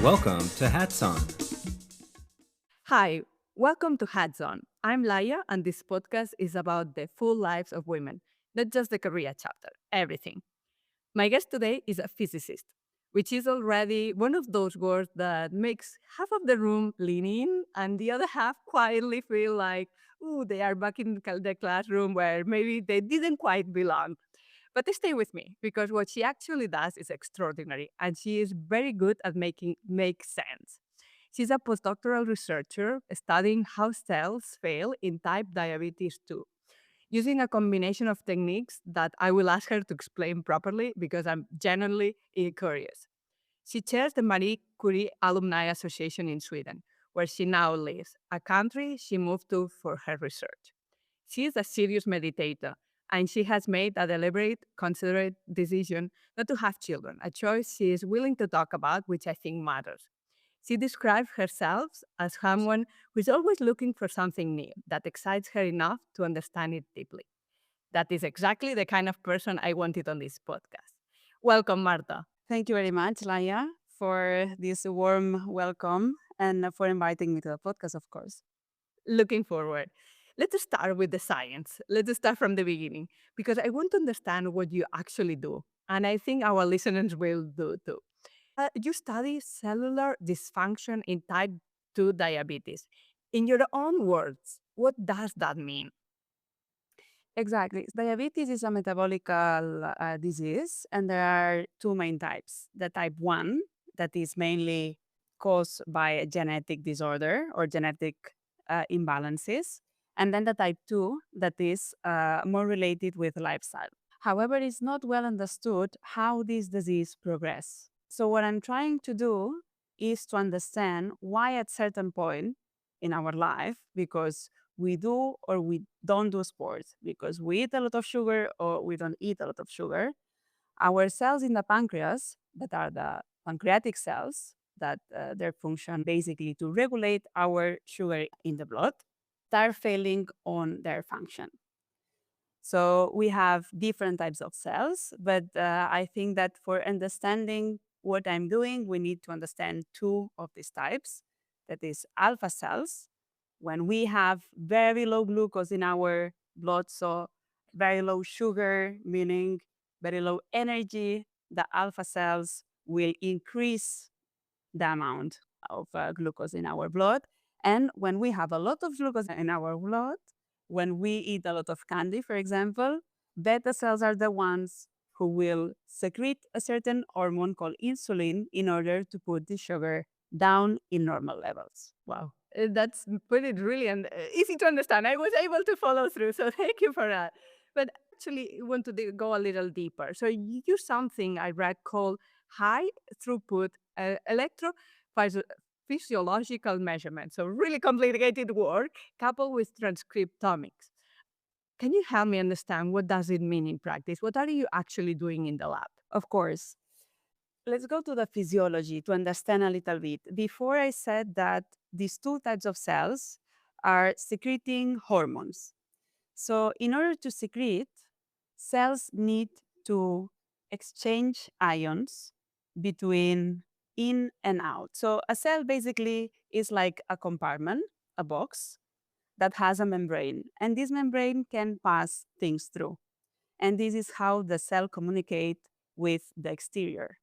Welcome to Hats On. Hi, welcome to Hats On. I'm Laia, and this podcast is about the full lives of women, not just the career chapter, everything. My guest today is a physicist, which is already one of those words that makes half of the room lean in and the other half quietly feel like, ooh, they are back in the classroom where maybe they didn't quite belong. But stay with me because what she actually does is extraordinary and she is very good at making make sense. She's a postdoctoral researcher studying how cells fail in type diabetes 2, using a combination of techniques that I will ask her to explain properly because I'm genuinely curious. She chairs the Marie Curie Alumni Association in Sweden, where she now lives, a country she moved to for her research. She is a serious meditator, and she has made a deliberate, considerate decision not to have children, a choice she is willing to talk about, which I think matters. She describes herself as someone who is always looking for something new that excites her enough to understand it deeply. That is exactly the kind of person I wanted on this podcast. Welcome, Marta. Thank you very much, Laia, for this warm welcome and for inviting me to the podcast, of course. Looking forward. Let's start with the science. Let's start from the beginning because I want to understand what you actually do. And I think our listeners will do too. You study cellular dysfunction in type 2 diabetes. In your own words, what does that mean? Exactly. Diabetes is a metabolical disease, and there are two main types. The type 1, that is mainly caused by a genetic disorder or genetic imbalances, and then the type 2, that is more related with lifestyle. However, it's not well understood how this disease progress. So what I'm trying to do is to understand why at certain point in our life, because we do or we don't do sports, because we eat a lot of sugar or we don't eat a lot of sugar, our cells in the pancreas, that are the pancreatic cells, that their function basically to regulate our sugar in the blood, start failing on their function. So we have different types of cells, but I think that for understanding what I'm doing, we need to understand two of these types. That is alpha cells, when we have very low glucose in our blood, so very low sugar, meaning very low energy, the alpha cells will increase the amount of glucose in our blood. And when we have a lot of glucose in our blood, when we eat a lot of candy, for example, beta cells are the ones who will secrete a certain hormone called insulin in order to put the sugar down in normal levels. Wow. That's put it really and easy to understand. I was able to follow through, so thank you for that. But actually, I want to go a little deeper. So you use something I read called high throughput electrophysiological measurement. So really complicated work coupled with transcriptomics. Can you help me understand what does it mean in practice? What are you actually doing in the lab? Of course, let's go to the physiology to understand a little bit. Before I said that these two types of cells are secreting hormones. So, in order to secrete, cells need to exchange ions between in and out. So, a cell basically is like a compartment, a box that has a membrane, and this membrane can pass things through. And this is how the cell communicate with the exterior.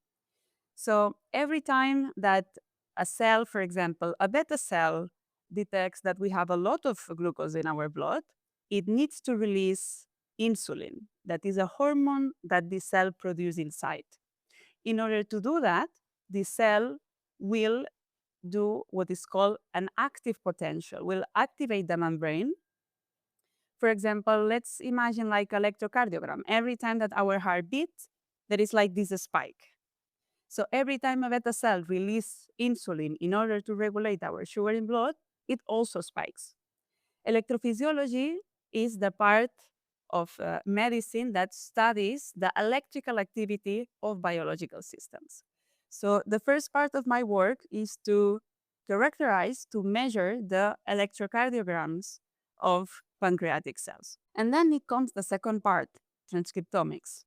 So every time that a cell, for example, a beta cell detects that we have a lot of glucose in our blood, it needs to release insulin. That is a hormone that the cell produces inside. In order to do that, the cell will do what is called an active potential, will activate the membrane. For example, let's imagine like electrocardiogram. Every time that our heart beats, there is like this spike. So every time a beta cell releases insulin in order to regulate our sugar in blood, it also spikes. Electrophysiology is the part of medicine that studies the electrical activity of biological systems. So the first part of my work is to characterize, to measure the electrocardiograms of pancreatic cells. And then it comes the second part, transcriptomics.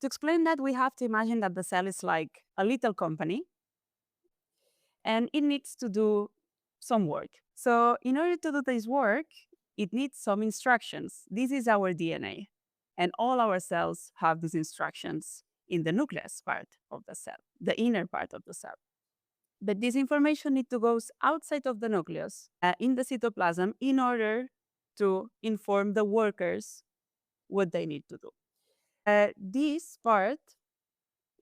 To explain that, we have to imagine that the cell is like a little company, and it needs to do some work. So, in order to do this work, it needs some instructions. This is our DNA, and all our cells have these instructions in the nucleus part of the cell, the inner part of the cell. But this information needs to go outside of the nucleus in the cytoplasm in order to inform the workers what they need to do. This part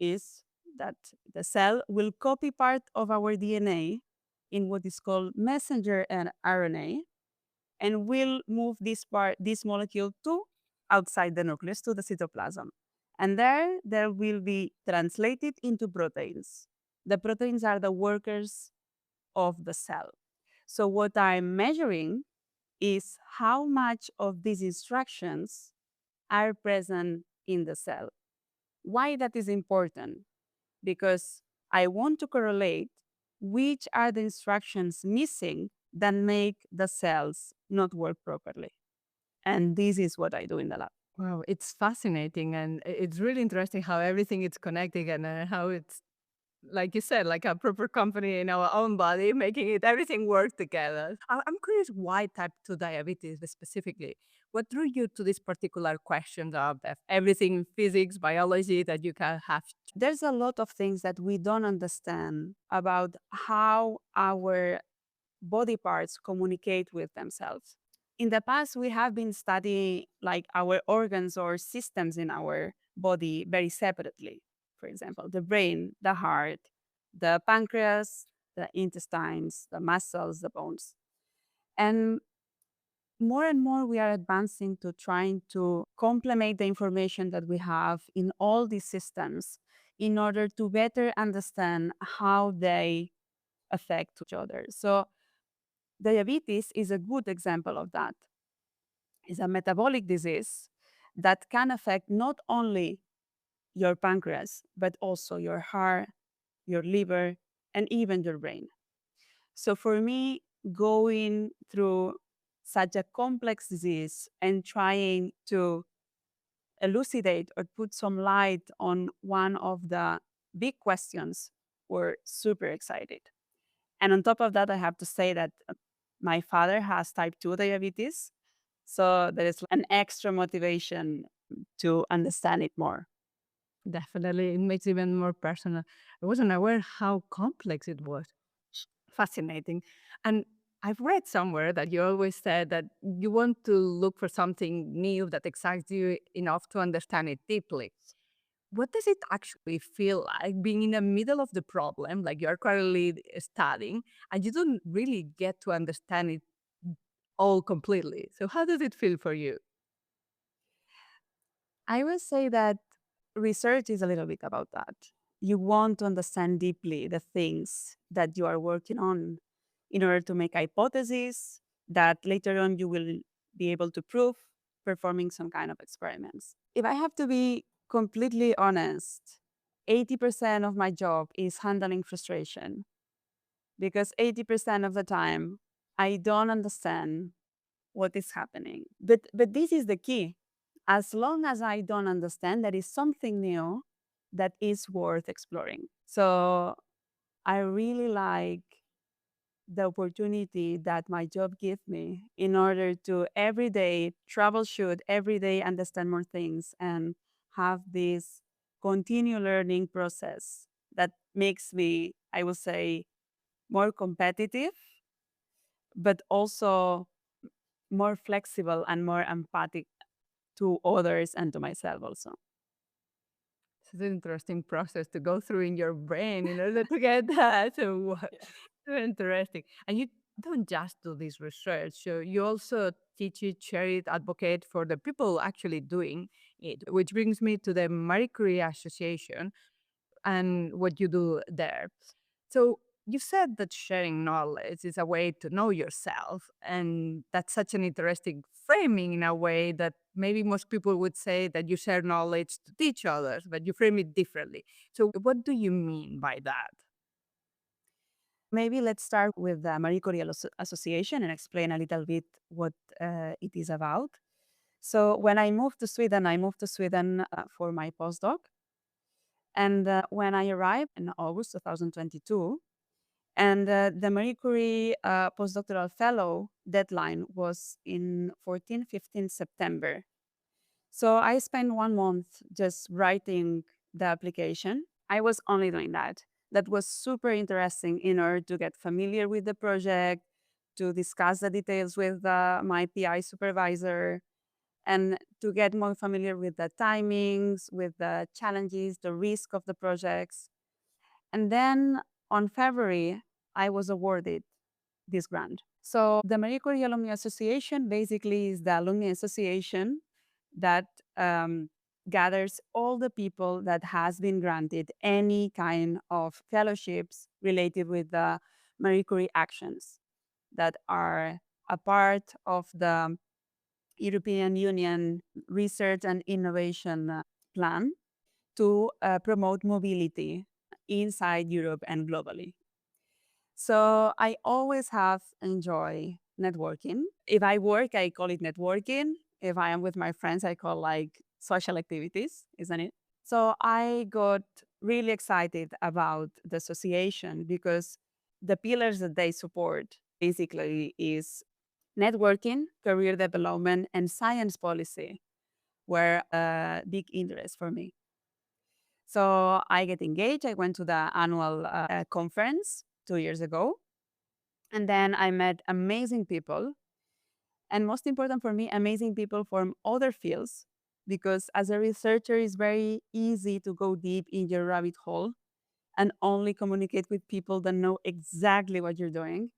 is that the cell will copy part of our DNA in what is called messenger and RNA, and will move this molecule to outside the nucleus to the cytoplasm. And there will be translated into proteins. The proteins are the workers of the cell. So what I'm measuring is how much of these instructions are present in the cell. Why that is important? Because I want to correlate which are the instructions missing that make the cells not work properly. And this is what I do in the lab. Wow, it's fascinating, and it's really interesting how everything is connected, and how it's, like you said, like a proper company in our own body, making it everything work together. I'm curious why type 2 diabetes specifically. What drew you to this particular question of everything in physics, biology that you can have? There's a lot of things that we don't understand about how our body parts communicate with themselves. In the past, we have been studying like our organs or systems in our body very separately. For example, the brain, the heart, the pancreas, the intestines, the muscles, the bones. And more we are advancing to trying to complement the information that we have in all these systems in order to better understand how they affect each other. So diabetes is a good example of that. It's a metabolic disease that can affect not only your pancreas, but also your heart, your liver, and even your brain. So for me, going through such a complex disease and trying to elucidate or put some light on one of the big questions were super excited. And on top of that, I have to say that my father has type 2 diabetes. So there is an extra motivation to understand it more. Definitely, it makes it even more personal. I wasn't aware how complex it was. Fascinating. And I've read somewhere that you always said that you want to look for something new that excites you enough to understand it deeply. What does it actually feel like being in the middle of the problem, like you're currently studying, and you don't really get to understand it all completely? So, how does it feel for you? I will say that research is a little bit about that. You want to understand deeply the things that you are working on in order to make hypotheses that later on you will be able to prove performing some kind of experiments. If I have to be completely honest, 80% of my job is handling frustration because 80% of the time I don't understand what is happening. But this is the key. As long as I don't understand, there is something new that is worth exploring. So I really like the opportunity that my job gives me in order to every day troubleshoot, every day understand more things and have this continue learning process that makes me, I would say, more competitive, but also more flexible and more empathic to others and to myself also. It's an interesting process to go through in your brain in order to get that. So, so interesting. And you don't just do this research, so you also teach it, share it, advocate for the people actually doing it, which brings me to the Marie Curie Association and what you do there. So you said that sharing knowledge is a way to know yourself, and that's such an interesting framing in a way that maybe most people would say that you share knowledge to teach others, but you frame it differently. So what do you mean by that? Maybe let's start with the Marie Curie Association and explain a little bit what it is about. So when I moved to Sweden for my postdoc. And when I arrived in August 2022, And the Marie Curie postdoctoral fellow deadline was in 14, 15 September. So I spent 1 month just writing the application. I was only doing that. That was super interesting in order to get familiar with the project, to discuss the details with my PI supervisor, and to get more familiar with the timings, with the challenges, the risk of the projects. And then on February, I was awarded this grant. So the Marie Curie Alumni Association basically is the alumni association that gathers all the people that has been granted any kind of fellowships related with the Marie Curie actions that are a part of the European Union Research and Innovation Plan to promote mobility inside Europe and globally. So I always have enjoy networking. If I work, I call it networking. If I am with my friends, I call like social activities, isn't it? So I got really excited about the association because the pillars that they support basically is networking, career development, and science policy were a big interest for me. So I get engaged. I went to the annual conference 2 years ago. And then I met amazing people. And most important for me, amazing people from other fields. Because as a researcher, it's very easy to go deep in your rabbit hole and only communicate with people that know exactly what you're doing.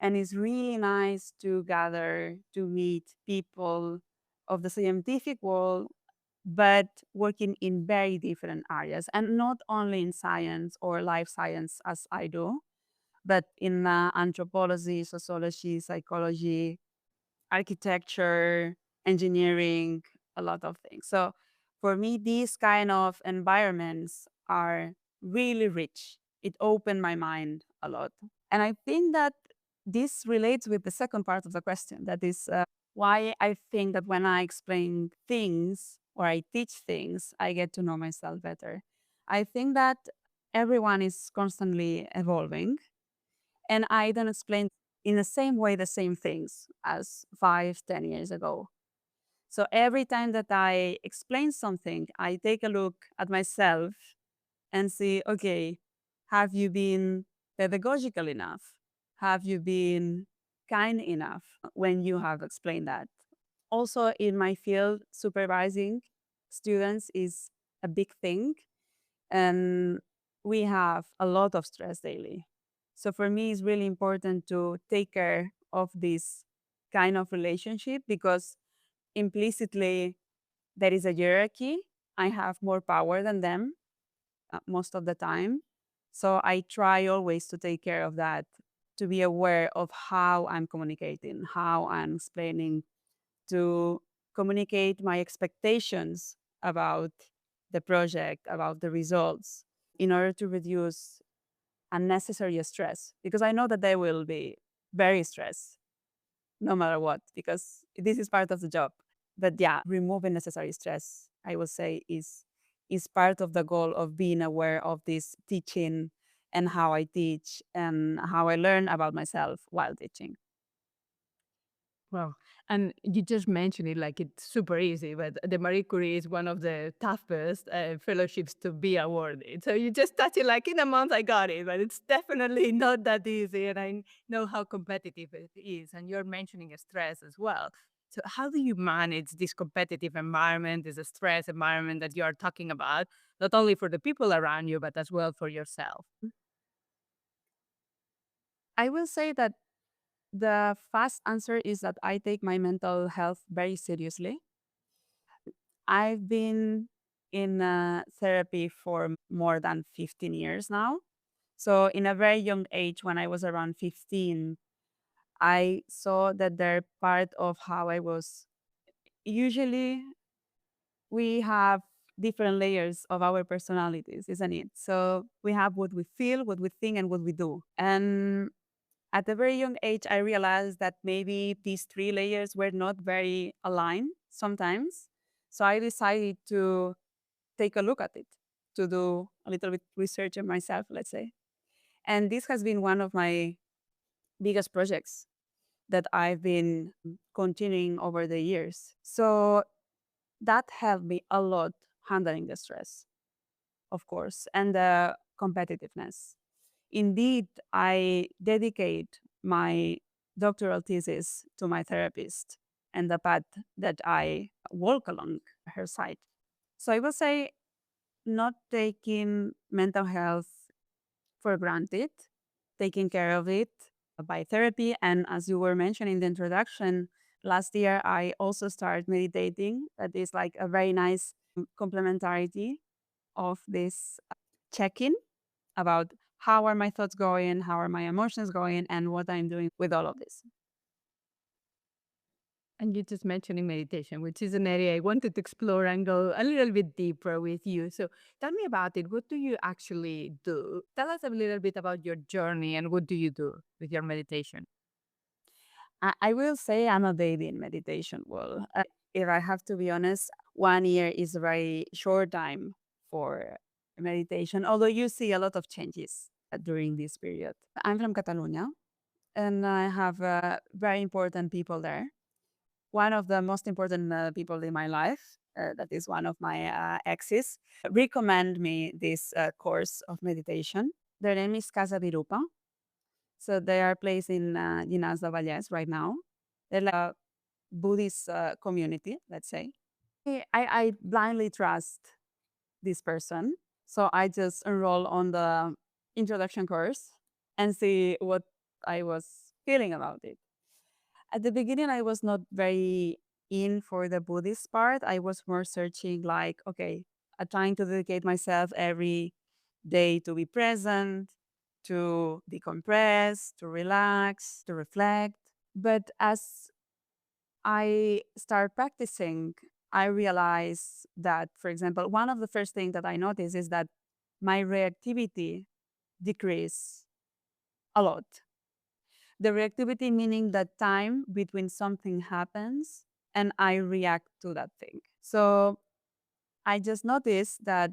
And it's really nice to gather, to meet people of the scientific world, but working in very different areas. And not only in science or life science as I do, but in anthropology, sociology, psychology, architecture, engineering, a lot of things. So for me, these kind of environments are really rich. It opened my mind a lot. And I think that this relates with the second part of the question. That is why I think that when I explain things or I teach things, I get to know myself better. I think that everyone is constantly evolving, and I don't explain in the same way the same things as 5, 10 years ago. So every time that I explain something, I take a look at myself and see, okay, have you been pedagogical enough? Have you been kind enough when you have explained that? Also, in my field, supervising students is a big thing, and we have a lot of stress daily. So for me, it's really important to take care of this kind of relationship because implicitly there is a hierarchy. I have more power than them most of the time. So I try always to take care of that, to be aware of how I'm communicating, how I'm explaining, to communicate my expectations about the project, about the results, in order to reduce unnecessary stress. Because I know that they will be very stressed no matter what, because this is part of the job. But yeah, removing necessary stress, I will say, is part of the goal of being aware of this teaching and how I teach and how I learn about myself while teaching. Wow. And you just mentioned it like it's super easy, but the Marie Curie is one of the toughest fellowships to be awarded. So you just touch it like in a month, I got it, but it's definitely not that easy. And I know how competitive it is. And you're mentioning stress as well. So, how do you manage this competitive environment, this stress environment that you are talking about, not only for the people around you, but as well for yourself? I will say that the fast answer is that I take my mental health very seriously. I've been in therapy for more than 15 years now. So, in a very young age, when I was around 15, I saw that they're part of how I was. Usually, we have different layers of our personalities, isn't it? So, we have what we feel, what we think, and what we do. And at a very young age, I realized that maybe these three layers were not very aligned sometimes. So, I decided to take a look at it, to do a little bit research on myself, let's say. And this has been one of my biggest projects that I've been continuing over the years. So that helped me a lot handling the stress, of course, and the competitiveness. Indeed, I dedicate my doctoral thesis to my therapist and the path that I walk along her side. So I will say not taking mental health for granted, taking care of it by therapy. And as you were mentioning in the introduction, last year I also started meditating. That is like a very nice complementarity of this check-in about how are my thoughts going, how are my emotions going, and what I'm doing with all of this. And you just mentioning meditation, which is an area I wanted to explore and go a little bit deeper with you. So tell me about it. What do you actually do? Tell us a little bit about your journey and what do you do with your meditation? I will say I'm a baby in meditation. Well, if I have to be honest, 1 year is a very short time for meditation, although you see a lot of changes during this period. I'm from Catalonia and I have very important people there. One of the most important people in my life, that is one of my exes, recommend me this course of meditation. Their name is Casa Virupa. So they are placed in Llinars del Vallès right now. They're like a Buddhist community, let's say. I blindly trust this person. So I just enroll on the introduction course and see what I was feeling about it. At the beginning, I was not very in for the Buddhist part. I was more searching, like, okay, I'm trying to dedicate myself every day to be present, to decompress, to relax, to reflect. But as I start practicing, I realize that, for example, one of the first things that I notice is that my reactivity decrease a lot. The reactivity meaning the time between something happens and I react to that thing. So I just noticed that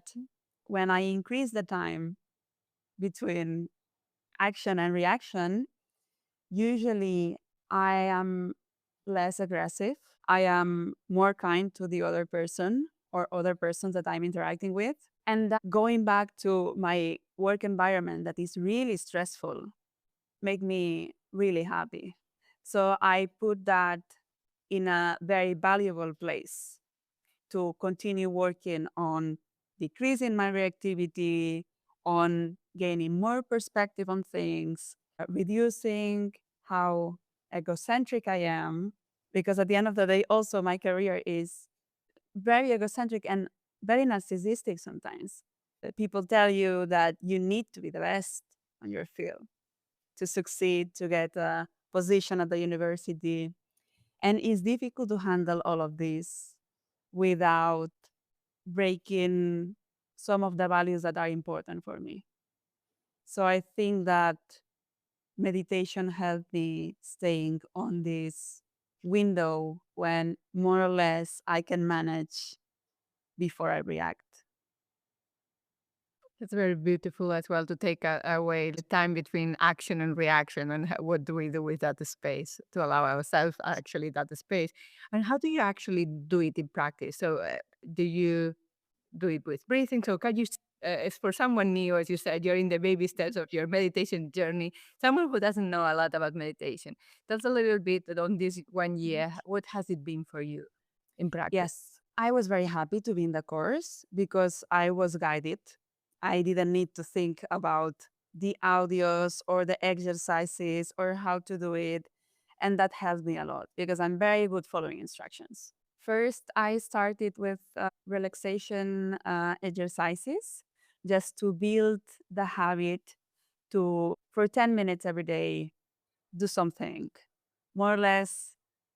when I increase the time between action and reaction, usually I am less aggressive. I am more kind to the other person or other persons that I'm interacting with. And going back to my work environment that is really stressful make me really happy. So I put that in a very valuable place to continue working on decreasing my reactivity, on gaining more perspective on things, reducing how egocentric I am. Because at the end of the day, also my career is very egocentric and very narcissistic sometimes. People tell you that you need to be the best on your field to succeed, to get a position at the university. And it's difficult to handle all of this without breaking some of the values that are important for me. So I think that meditation helped me staying on this window when more or less I can manage before I react. It's very beautiful as well to take away the time between action and reaction and what do we do with that space to allow ourselves actually that space. And how do you actually do it in practice? So, do you do it with breathing? So, can you, if for someone new, as you said, you're in the baby steps of your meditation journey, someone who doesn't know a lot about meditation, tell us a little bit on this 1 year. What has it been for you in practice? Yes, I was very happy to be in the course because I was guided. I didn't need to think about the audios or the exercises or how to do it. And that helped me a lot because I'm very good following instructions. First, I started with relaxation exercises just to build the habit to, for 10 minutes every day, do something more or less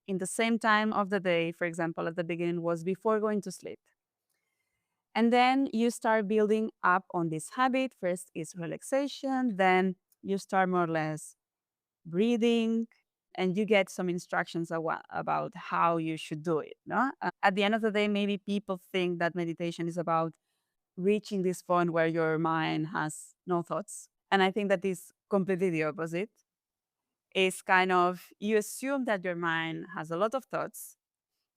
in the same time of the day. For example, at the beginning was before going to sleep. And then you start building up on this habit. First is relaxation, then you start more or less breathing, and you get some instructions about how you should do it. No? At the end of the day, maybe people think that meditation is about reaching this point where your mind has no thoughts. And I think that is completely the opposite. It's kind of you assume that your mind has a lot of thoughts,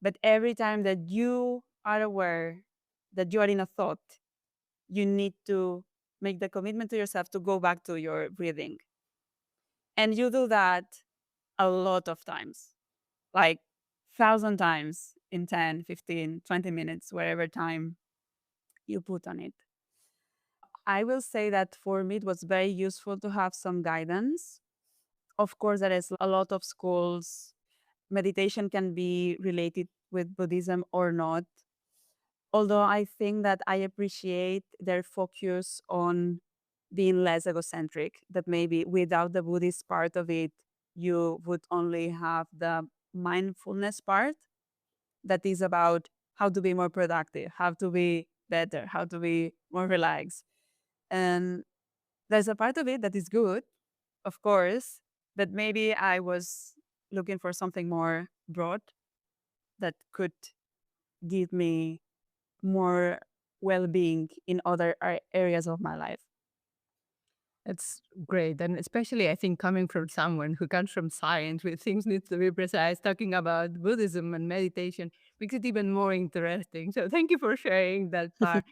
but every time that you are aware that you are in a thought, you need to make the commitment to yourself to go back to your breathing. And you do that a lot of times, like 1,000 times in 10, 15, 20 minutes, wherever time you put on it. I will say that for me, it was very useful to have some guidance. Of course, there is a lot of schools. Meditation can be related with Buddhism or not. Although I think that I appreciate their focus on being less egocentric, that maybe without the Buddhist part of it, you would only have the mindfulness part that is about how to be more productive, how to be better, how to be more relaxed. And there's a part of it that is good, of course, but maybe I was looking for something more broad that could give me more well-being in other areas of my life. It's great. And especially, I think, coming from someone who comes from science, where things need to be precise, talking about Buddhism and meditation makes it even more interesting. So thank you for sharing that part.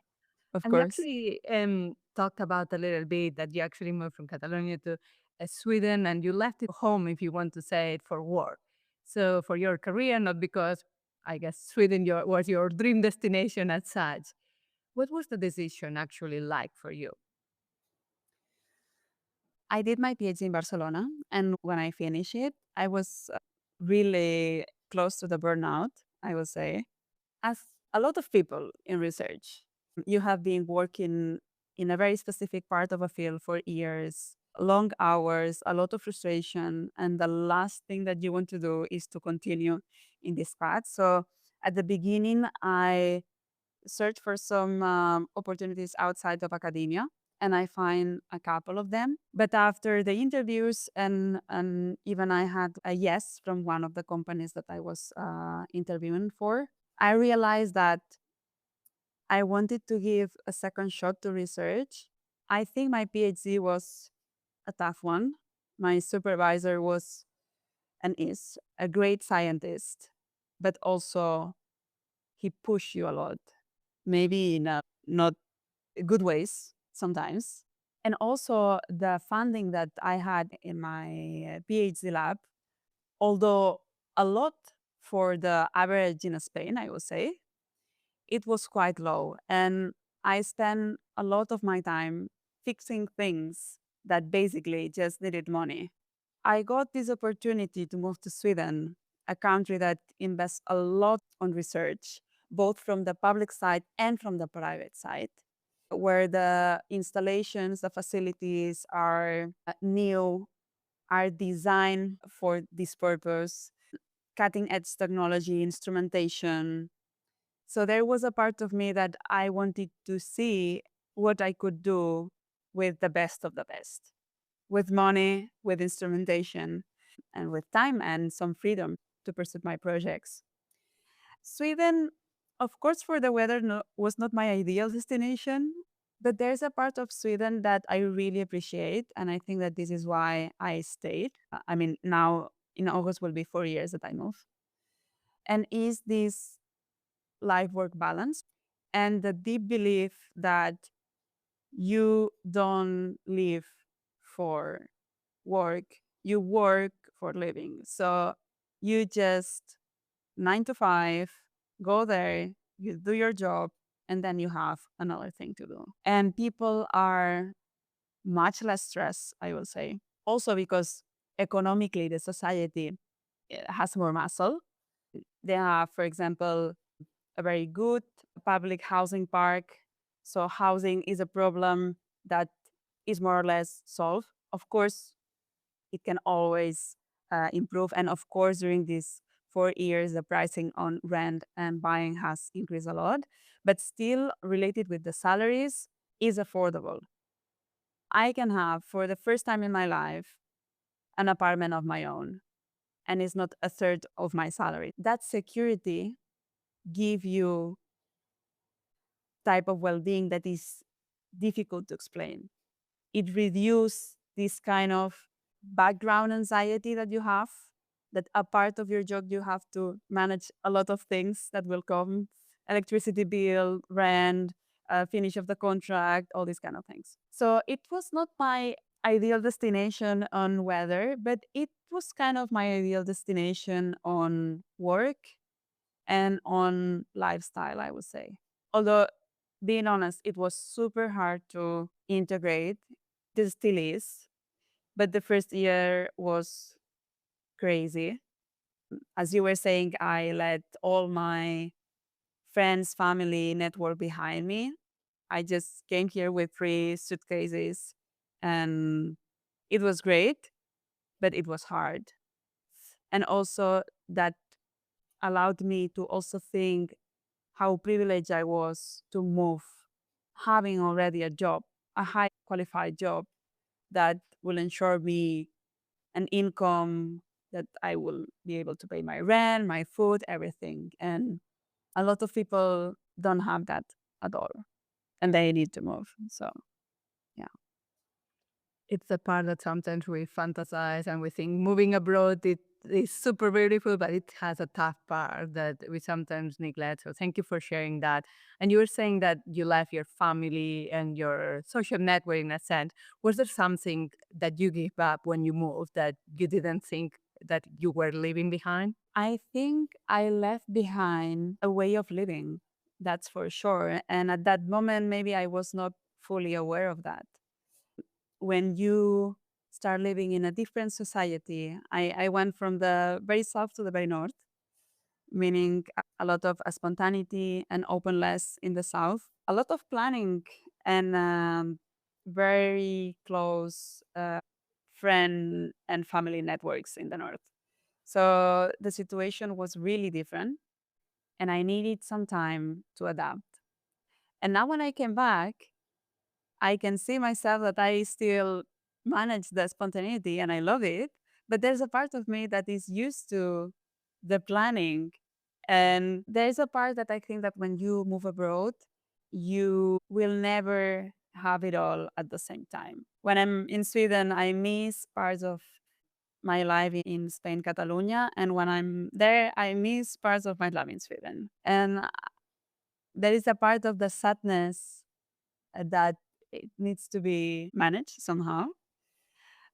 Of And you course. actually talked about a little bit that you actually moved from Catalonia to Sweden and you left it home, if you want to say it, for work. So for your career, not because I guess Sweden was your dream destination as such. What was the decision actually like for you? I did my PhD in Barcelona, and when I finished it, I was really close to the burnout, I would say. As a lot of people in research, you have been working in a very specific part of a field for years, long hours, a lot of frustration, and the last thing that you want to do is to continue in this path. So at the beginning, I searched for some opportunities outside of academia, and I find a couple of them. But after the interviews, and even I had a yes from one of the companies that I was interviewing for, I realized that I wanted to give a second shot to research. I think my PhD was a tough one. My supervisor was and is a great scientist, but also he pushed you a lot, maybe in a not good ways sometimes. And also the funding that I had in my PhD lab, although a lot for the average in Spain, I would say, it was quite low. And I spent a lot of my time fixing things that basically just needed money. I got this opportunity to move to Sweden, a country that invests a lot on research, both from the public side and from the private side, where the installations, the facilities are new, are designed for this purpose, cutting edge technology, instrumentation. So there was a part of me that I wanted to see what I could do with the best of the best, with money, with instrumentation, and with time and some freedom to pursue my projects. Sweden, of course, for the weather was not my ideal destination, but there's a part of Sweden that I really appreciate, and I think that this is why I stayed. I mean, now in August will be 4 years that I moved, and is this life work balance and the deep belief that you don't live for work, you work for living. So you just 9 to 5, go there, you do your job, and then you have another thing to do. And people are much less stressed, I will say. Also because economically the society has more muscle. They have, for example, a very good public housing park. So housing is a problem that is more or less solved. Of course, it can always improve. And of course, during these 4 years, the pricing on rent and buying has increased a lot, but still related with the salaries is affordable. I can have, for the first time in my life, an apartment of my own, and it's not a third of my salary. That security give you type of well-being that is difficult to explain. it reduces this kind of background anxiety that you have, that a part of your job you have to manage a lot of things that will come, electricity bill, rent, finish of the contract, all these kind of things. So it was not my ideal destination on weather, but it was kind of my ideal destination on work and on lifestyle, I would say. Although, being honest, it was super hard to integrate. This still is, but the first year was crazy. As you were saying, I let all my friends, family, network behind me. I just came here with 3 suitcases, and it was great, but it was hard. And also, that allowed me to also think how privileged I was to move, having already a job, a high qualified job that will ensure me an income that I will be able to pay my rent, my food, everything. And a lot of people don't have that at all, and they need to move. So, yeah. It's the part that sometimes we fantasize and we think moving abroad it is super beautiful, but it has a tough part that we sometimes neglect. So thank you for sharing that. And you were saying that you left your family and your social network in a sense. Was there something that you gave up when you moved that you didn't think that you were leaving behind? I think I left behind a way of living, that's for sure. And at that moment, maybe I was not fully aware of that. When you start living in a different society, I went from the very south to the very north, meaning a lot of spontaneity and openness in the south, a lot of planning, and very close friend and family networks in the north. So the situation was really different, and I needed some time to adapt. And now when I came back, I can see myself that I still manage the spontaneity and I love it. But there's a part of me that is used to the planning. And there's a part that I think that when you move abroad, you will never have it all at the same time. When I'm in Sweden, I miss parts of my life in Spain, Catalonia. And when I'm there, I miss parts of my life in Sweden. And there is a part of the sadness that it needs to be managed somehow,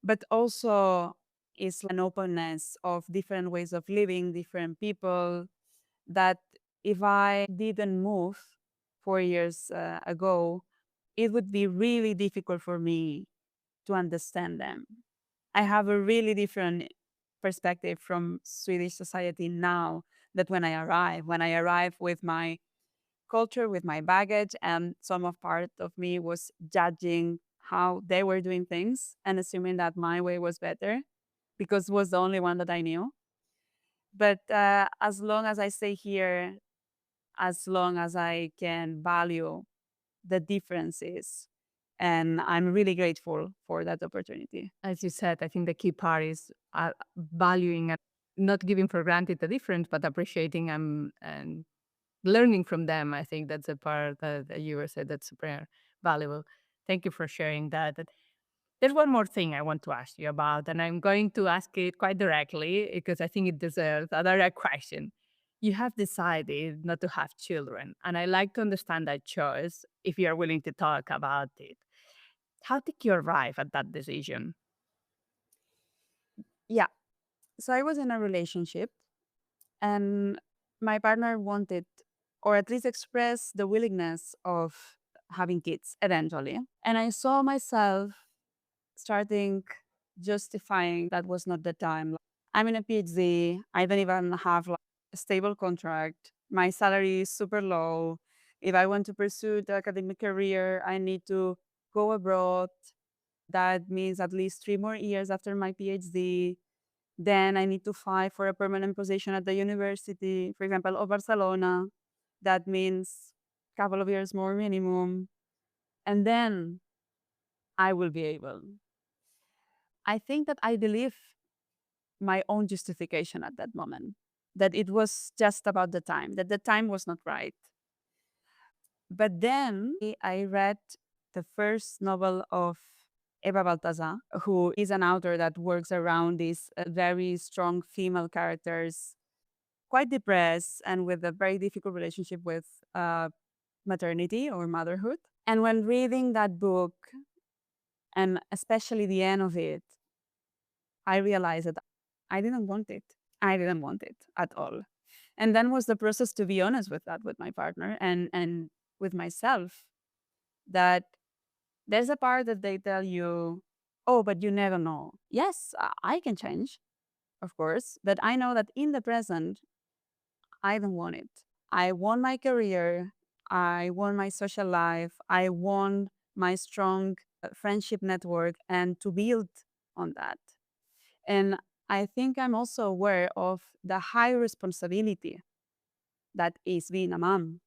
but also is an openness of different ways of living, different people, that if I didn't move 4 years ago, it would be really difficult for me to understand them. I have a really different perspective from Swedish society now that when I arrived. When I arrived with my culture, with my baggage, and some of part of me was judging how they were doing things and assuming that my way was better because it was the only one that I knew. But as long as I stay here, as long as I can value the differences, and I'm really grateful for that opportunity. As you said, I think the key part is valuing and not giving for granted the difference, but appreciating and learning from them. I think that's the part that you were said that's super valuable. Thank you for sharing that. There's one more thing I want to ask you about, and I'm going to ask it quite directly because I think it deserves a direct question. You have decided not to have children, and I like to understand that choice if you're willing to talk about it. How did you arrive at that decision? Yeah. So I was in a relationship, and my partner wanted, or at least expressed, the willingness of having kids eventually. And I saw myself starting justifying that was not the time. I'm in a PhD. I don't even have like a stable contract. My salary is super low. If I want to pursue the academic career, I need to go abroad. That means at least 3 more years after my PhD. Then I need to fight for a permanent position at the university, for example, of Barcelona. That means a couple of years more minimum. And then I will be able. I think that I believe my own justification at that moment, that it was just about the time, that the time was not right. But then I read the first novel of Eva Baltazar, who is an author that works around these very strong female characters, quite depressed and with a very difficult relationship with uh, maternity or motherhood. And when reading that book, and especially the end of it, I realized that I didn't want it. I didn't want it at all. And then was the process to be honest with that with my partner and with myself, that there's a part that they tell you, oh, but you never know. Yes, I can change, of course, but I know that in the present, I don't want it. I want my career. I want my social life. I want my strong friendship network and to build on that. And I think I'm also aware of the high responsibility that is being a mom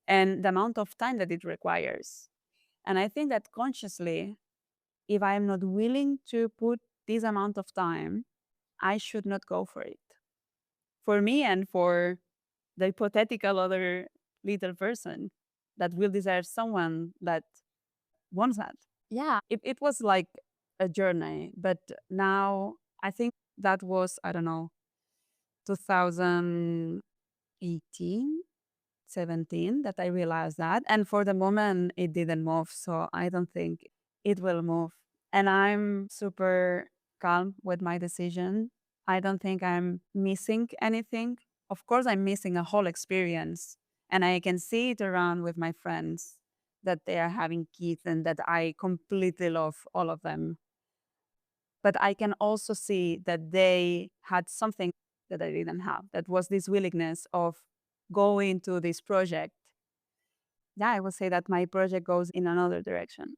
and the amount of time that it requires. And I think that consciously, if I am not willing to put this amount of time, I should not go for it. For me and for the hypothetical other little person that will desire someone that wants that. Yeah, it was like a journey, but now I think that was, I don't know, 2018, 17 that I realized that. And for the moment, it didn't move. So I don't think it will move. And I'm super calm with my decision. I don't think I'm missing anything. Of course, I'm missing a whole experience. And I can see it around with my friends that they are having kids and that I completely love all of them. But I can also see that they had something that I didn't have. That was this willingness of going to this project. Yeah, I would say that my project goes in another direction.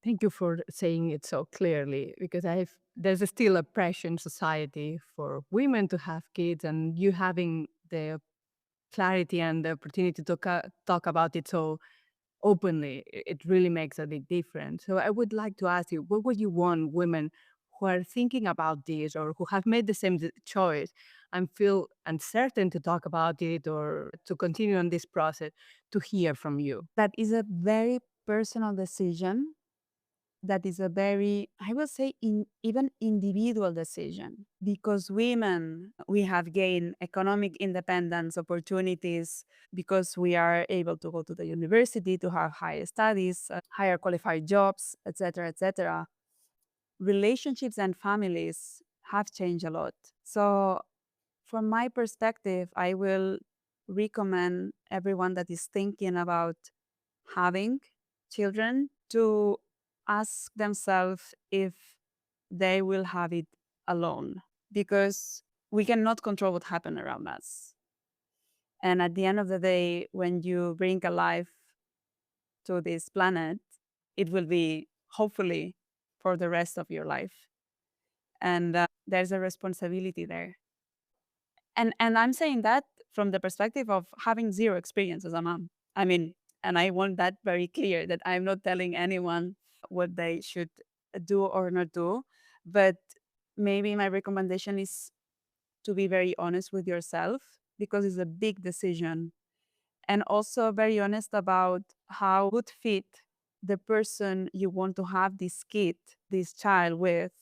Thank you for saying it so clearly because there's still a pressure in society for women to have kids, and you having the clarity and the opportunity to talk about it so openly, it really makes a big difference. So I would like to ask you, what would you want women who are thinking about this or who have made the same choice and feel uncertain to talk about it or to continue on this process to hear from you? That is a very personal decision. That is a very, I will say, even individual decision, because women, we have gained economic independence opportunities because we are able to go to the university, to have higher studies, higher qualified jobs, etc., etc. Relationships and families have changed a lot. So, from my perspective, I will recommend everyone that is thinking about having children to ask themselves if they will have it alone, because we cannot control what happens around us. And at the end of the day, when you bring a life to this planet, it will be hopefully for the rest of your life. And there's a responsibility there. And I'm saying that from the perspective of having zero experience as a mom. I mean, and I want that very clear that I'm not telling anyone what they should do or not do. But maybe my recommendation is to be very honest with yourself, because it's a big decision. And also very honest about how would fit the person you want to have this kid, this child with,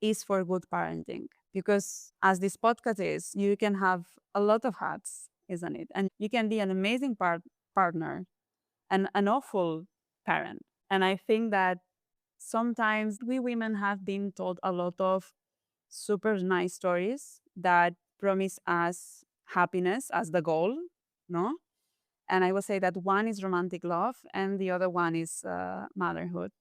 is for good parenting. Because as this podcast is, you can have a lot of hats, isn't it? And you can be an amazing partner and an awful parent. And I think that sometimes we women have been told a lot of super nice stories that promise us happiness as the goal, no? And I will say that one is romantic love and the other one is motherhood.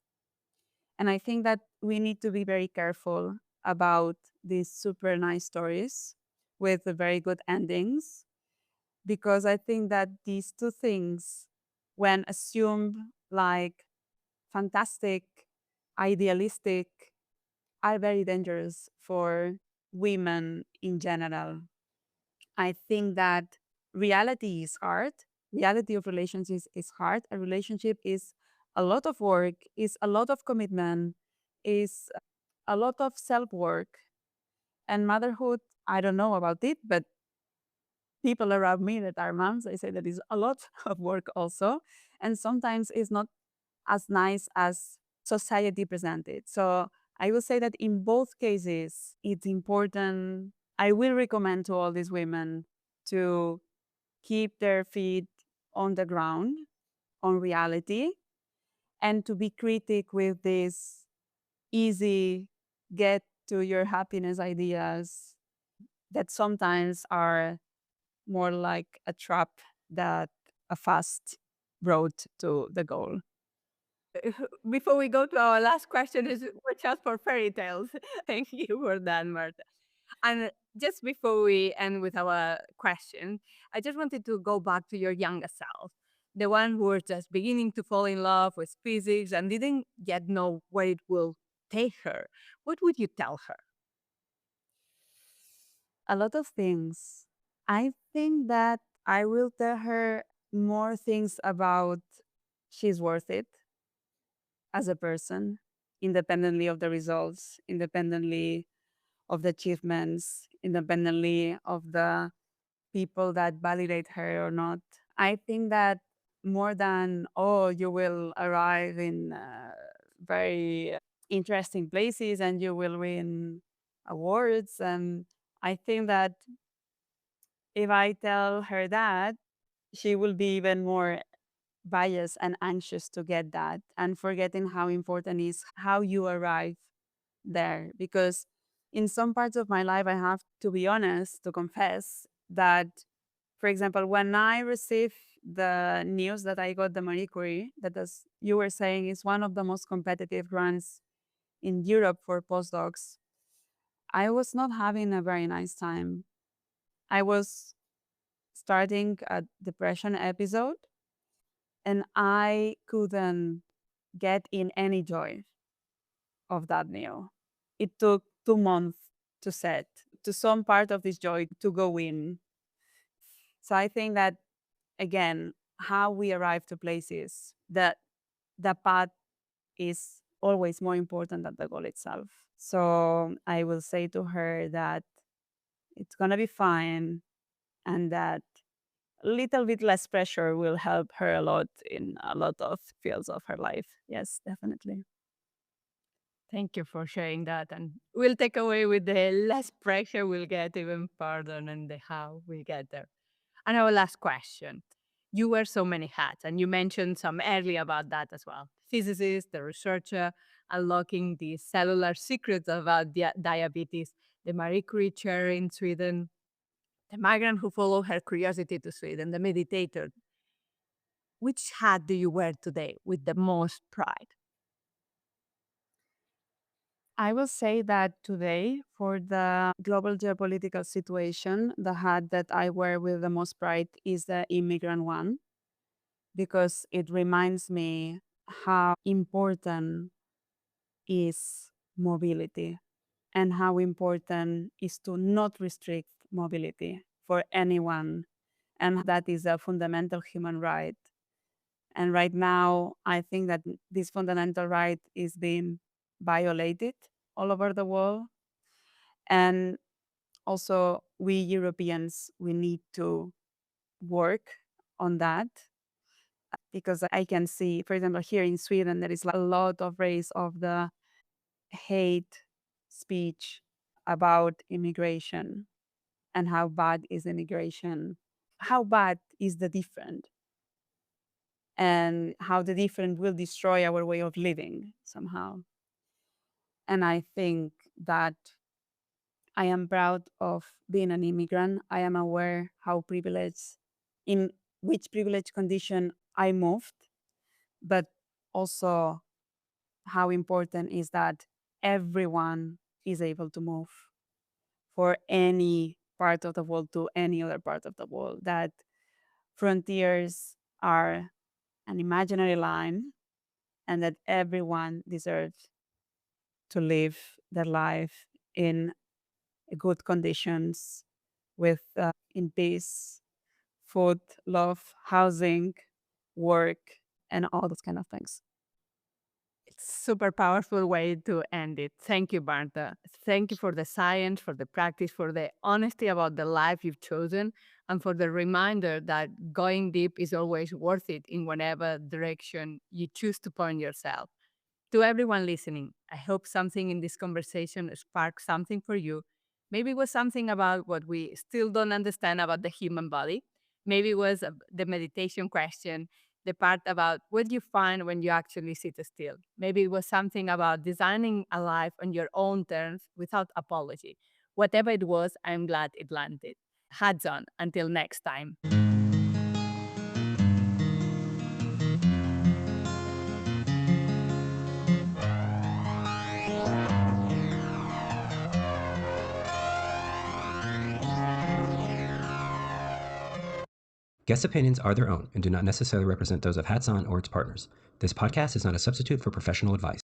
And I think that we need to be very careful about these super nice stories with the very good endings, because I think that these two things, when assumed like fantastic, idealistic, are very dangerous for women in general. I think that reality is hard. Reality of relationships is hard. A relationship is a lot of work, is a lot of commitment, is a lot of self work. And motherhood, I don't know about it, but people around me that are moms, they say that is a lot of work also. And sometimes it's not as nice as society presented. So I will say that in both cases, it's important. I will recommend to all these women to keep their feet on the ground, on reality, and to be critic with this easy get to your happiness ideas that sometimes are more like a trap that a fast road to the goal. Before we go to our last question, is watch out for fairy tales. Thank you for that, Marta. And just before we end with our question, I just wanted to go back to your younger self, the one who was just beginning to fall in love with physics and didn't yet know where it will take her. What would you tell her? A lot of things. I think that I will tell her more things about she's worth it as a person, independently of the results, independently of the achievements, independently of the people that validate her or not. I think that more than, oh, you will arrive in very interesting places and you will win awards. And I think that if I tell her that, she will be even more biased and anxious to get that and forgetting how important is how you arrive there. Because in some parts of my life, I have to be honest, to confess that, for example, when I received the news that I got the Marie Curie, that as you were saying, is one of the most competitive grants in Europe for postdocs, I was not having a very nice time. I was starting a depression episode and I couldn't get in any joy of that meal. It took 2 months to set, to some part of this joy to go in. So I think that again, how we arrive to places, that the path is always more important than the goal itself. So I will say to her that it's gonna be fine and that a little bit less pressure will help her a lot in a lot of fields of her life. Yes, definitely. Thank you for sharing that. And we'll take away with the less pressure we'll get even further and the how we'll get there. And our last question. You wear so many hats, and you mentioned some earlier about that as well. Physicist, the researcher, unlocking the cellular secrets about diabetes, the Marie Curie chair in Sweden, the migrant who followed her curiosity to Sweden, the meditator. Which hat do you wear today with the most pride? I will say that today, for the global geopolitical situation, the hat that I wear with the most pride is the immigrant one, because it reminds me how important is mobility and how important is to not restrict mobility for anyone, and that is a fundamental human right. And right now, I think that this fundamental right is being violated all over the world. And also, we Europeans, we need to work on that, because I can see, for example, here in Sweden, there is a lot of race of the hate speech about immigration and how bad is immigration, how bad is the different, and how the different will destroy our way of living somehow. And I think that I am proud of being an immigrant. I am aware how privileged, in which privileged condition I moved, but also how important is that everyone is able to move for any part of the world to any other part of the world, that frontiers are an imaginary line and that everyone deserves to live their life in good conditions with in peace, food, love, housing, work, and all those kind of things. It's super powerful way to end it. Thank you, Marta. Thank you for the science, for the practice, for the honesty about the life you've chosen, and for the reminder that going deep is always worth it in whatever direction you choose to point yourself. To everyone listening, I hope something in this conversation sparked something for you. Maybe it was something about what we still don't understand about the human body. Maybe it was the meditation question, the part about what you find when you actually sit still. Maybe it was something about designing a life on your own terms without apology. Whatever it was, I'm glad it landed. Hats on. Until next time. Guest opinions are their own and do not necessarily represent those of Hats On or its partners. This podcast is not a substitute for professional advice.